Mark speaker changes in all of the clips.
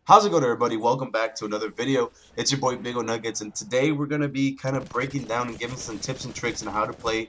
Speaker 1: How's it going, everybody? Welcome back to another video. It's your boy Big O Nuggets, and today we're gonna be kind of breaking down and giving some tips and tricks on how to play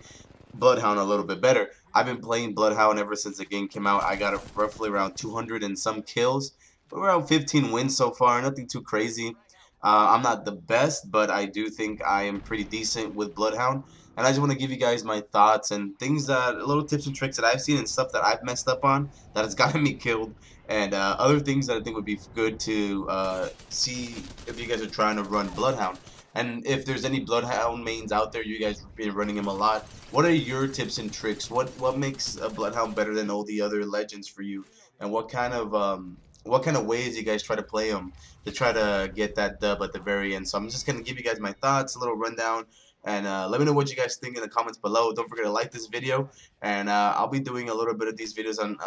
Speaker 1: Bloodhound a little bit better. I've been playing Bloodhound ever since the game came out. I got roughly around 200 and some kills, around 15 wins so far. Nothing too crazy. I'm not the best, but I do think I am pretty decent with Bloodhound. And I just want to give you guys my thoughts and things that, little tips and tricks that I've seen and stuff that I've messed up on that has gotten me killed, and other things that I think would be good to see if you guys are trying to run Bloodhound. And if there's any Bloodhound mains out there, you guys have been running him a lot. What are your tips and tricks? What makes a Bloodhound better than all the other legends for you? And what kind of ways you guys try to play him to try to get that dub at the very end? So I'm just gonna give you guys my thoughts, a little rundown, and let me know what you guys think in the comments below. Don't forget to like this video, and I'll be doing a little bit of these videos on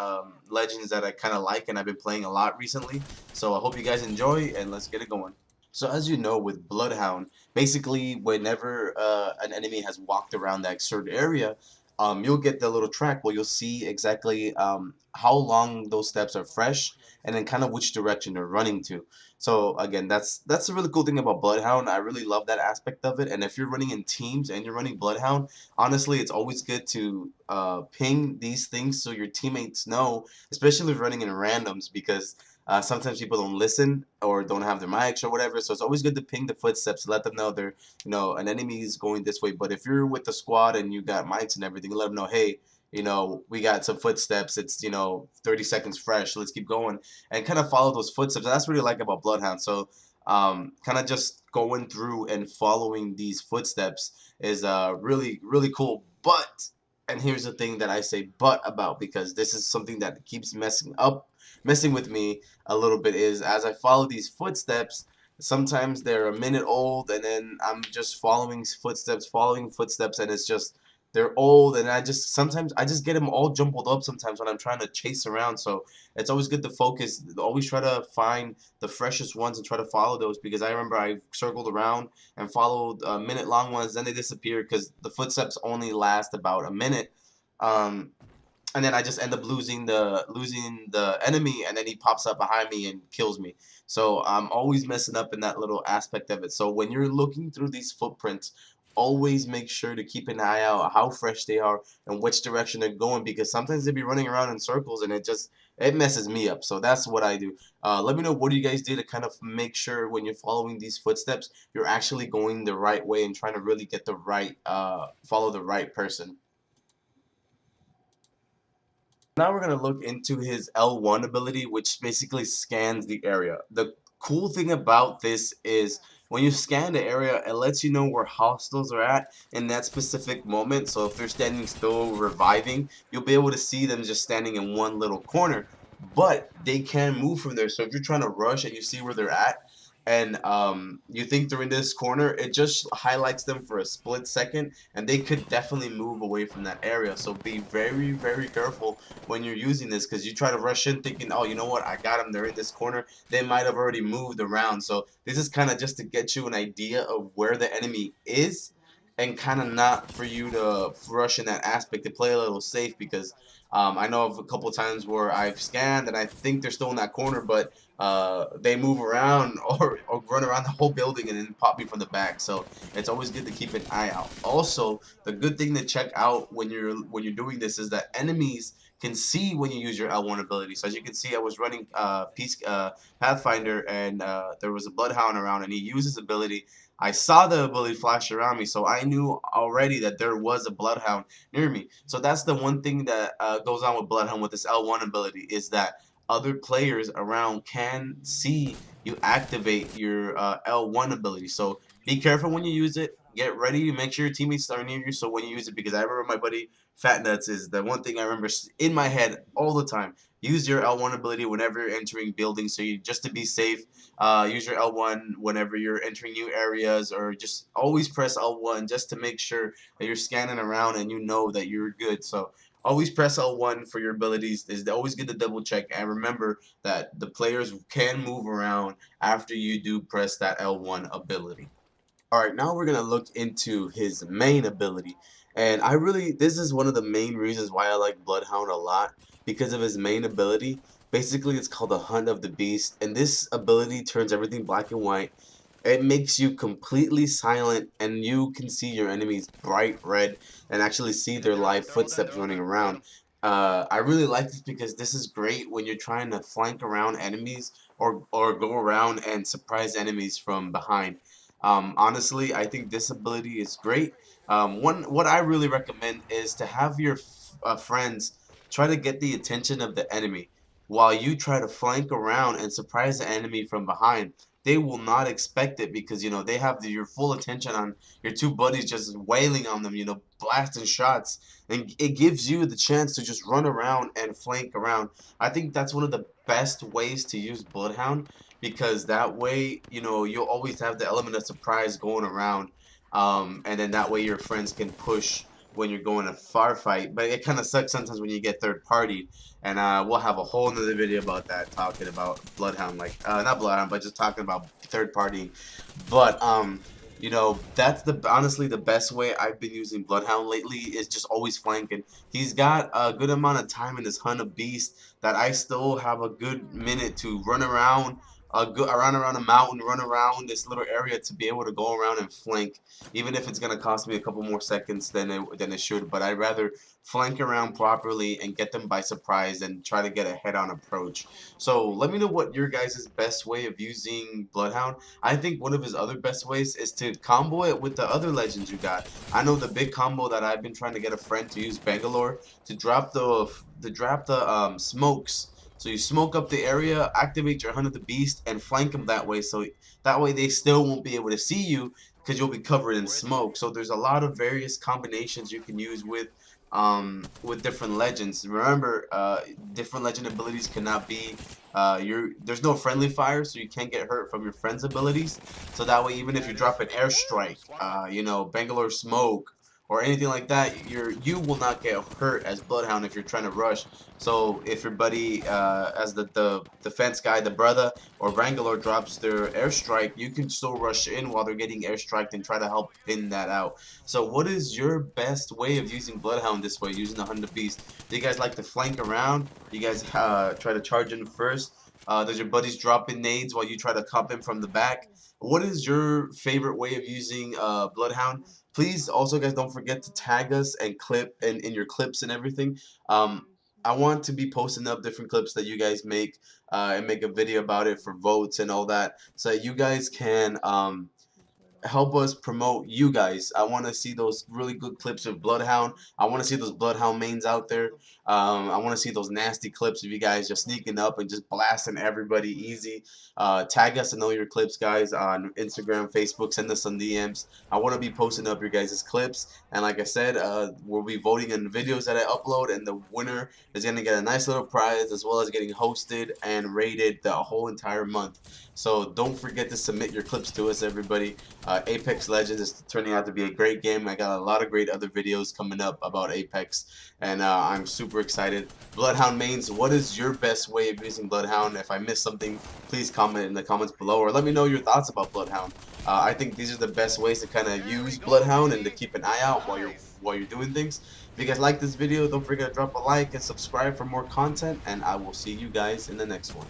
Speaker 1: legends that I kind of like and I've been playing a lot recently. So I hope you guys enjoy, and let's get it going. So as you know, with Bloodhound, basically whenever an enemy has walked around that certain area, you'll get the little track where you'll see exactly how long those steps are fresh, and then kind of which direction they're running to. So again, that's a really cool thing about Bloodhound. I really love that aspect of it. And if you're running in teams and you're running Bloodhound, honestly, it's always good to ping these things so your teammates know, especially if running in randoms, because sometimes people don't listen or don't have their mics or whatever. So it's always good to ping the footsteps to let them know they're, an enemy is going this way. But if you're with the squad and you got mics and everything, let them know, hey, we got some footsteps. It's, 30 seconds fresh. Let's keep going and kind of follow those footsteps. And that's what I really like about Bloodhound. So kind of just going through and following these footsteps is really, really cool. But, and here's the thing that I say but about, because this is something that keeps messing with me a little bit, is as I follow these footsteps, sometimes they're a minute old, and then I'm just following footsteps, and it's just they're old, and sometimes I just get them all jumbled up sometimes when I'm trying to chase around. So it's always good to focus, always try to find the freshest ones and try to follow those, because I remember I circled around and followed minute long ones, then they disappear because the footsteps only last about a minute. Um, and then I just end up losing the enemy, and then he pops up behind me and kills me. So I'm always messing up in that little aspect of it. So when you're looking through these footprints, always make sure to keep an eye out how fresh they are and which direction they're going, because sometimes they be running around in circles, and it messes me up. So that's what I do. Let me know what do you guys do to kind of make sure when you're following these footsteps, you're actually going the right way and trying to really get the right follow the right person. Now we're going to look into his L1 ability, which basically scans the area. The cool thing about this is when you scan the area, it lets you know where hostiles are at in that specific moment. So if they're standing still reviving, you'll be able to see them just standing in one little corner. But they can move from there. So if you're trying to rush and you see where they're at, and you think they're in this corner, it just highlights them for a split second, and they could definitely move away from that area. So be very, very careful when you're using this, because you try to rush in thinking, oh, you know what, I got them, they're in this corner. They might have already moved around. So this is kind of just to get you an idea of where the enemy is, and kind of not for you to rush in that aspect, to play a little safe, because I know of a couple times where I've scanned and I think they're still in that corner, but they move around or run around the whole building and then pop me from the back. So it's always good to keep an eye out. Also, the good thing to check out when you're doing this is that enemies can see when you use your L1 ability. So as you can see, I was running Pathfinder, and there was a Bloodhound around, and he used his ability. I saw the ability flash around me, so I knew already that there was a Bloodhound near me. So that's the one thing that goes on with Bloodhound with this L1 ability, is that other players around can see you activate your L1 ability. So be careful when you use it. Get ready. Make sure your teammates are near you so when you use it, because I remember my buddy Fat Nuts is the one thing I remember in my head all the time. Use your L1 ability whenever you're entering buildings, so you just to be safe. Use your L1 whenever you're entering new areas, or just always press L1 just to make sure that you're scanning around and you know that you're good. So always press L1 for your abilities. It's always good to double check, and remember that the players can move around after you do press that L1 ability. Alright, now we're going to look into his main ability. And this is one of the main reasons why I like Bloodhound a lot, because of his main ability. Basically, it's called the Hunt of the Beast, and this ability turns everything black and white. It makes you completely silent, and you can see your enemies bright red and actually see their live footsteps running around. I really like this because this is great when you're trying to flank around enemies or go around and surprise enemies from behind. Honestly, I think this ability is great. What I really recommend is to have your friends try to get the attention of the enemy while you try to flank around and surprise the enemy from behind. They will not expect it because they have your full attention on your two buddies just wailing on them, blasting shots, and it gives you the chance to just run around and flank around. I think that's one of the best ways to use Bloodhound because that way, you'll always have the element of surprise going around, and then that way your friends can push when you're going to far fight. But it kind of sucks sometimes when you get third party, and we'll have a whole nother video about that, talking about Bloodhound, like not Bloodhound, but just talking about third party. But that's honestly the best way I've been using Bloodhound lately is just always flanking. He's got a good amount of time in this Hunt of Beast that I still have a good minute to run around. Around a mountain, run around this little area to be able to go around and flank, even if it's gonna cost me a couple more seconds than it should. But I'd rather flank around properly and get them by surprise and try to get a head-on approach. So let me know what your guys' best way of using Bloodhound. I think one of his other best ways is to combo it with the other legends you got. I know the big combo that I've been trying to get a friend to use Bangalore to drop the smokes. So you smoke up the area, activate your Hunt of the Beast, and flank them that way. So that way they still won't be able to see you because you'll be covered in smoke. So there's a lot of various combinations you can use with different legends. Remember, different legend abilities cannot be there's no friendly fire, so you can't get hurt from your friend's abilities. So that way, even if you drop an airstrike, Bangalore smoke or anything like that, you will not get hurt as Bloodhound if you're trying to rush. So if your buddy, as the defense guy, the brother or Bangalore drops their airstrike, you can still rush in while they're getting airstriked and try to help pin that out. So what is your best way of using Bloodhound this way, using the Hunt of Beast? Do you guys like to flank around? You guys try to charge in first? Does your buddies drop in nades while you try to cup him from the back? What is your favorite way of using Bloodhound? Please also, guys, don't forget to tag us and clip in your clips and everything. I want to be posting up different clips that you guys make and make a video about it for votes and all that, so that you guys can help us promote you guys. I want to see those really good clips of Bloodhound. I want to see those Bloodhound mains out there. I want to see those nasty clips of you guys just sneaking up and just blasting everybody easy. Tag us and know your clips, guys, on Instagram, Facebook. Send us some DMs. I want to be posting up your guys' clips. And like I said, we'll be voting on videos that I upload, and the winner is going to get a nice little prize as well as getting hosted and rated the whole entire month. So don't forget to submit your clips to us, everybody. Apex Legends is turning out to be a great game. I got a lot of great other videos coming up about Apex, and I'm super excited. Bloodhound mains, what is your best way of using Bloodhound? If I missed something, please comment in the comments below, or let me know your thoughts about Bloodhound. I think these are the best ways to kind of use Bloodhound and to keep an eye out while you're doing things. If you guys like this video, don't forget to drop a like and subscribe for more content, and I will see you guys in the next one.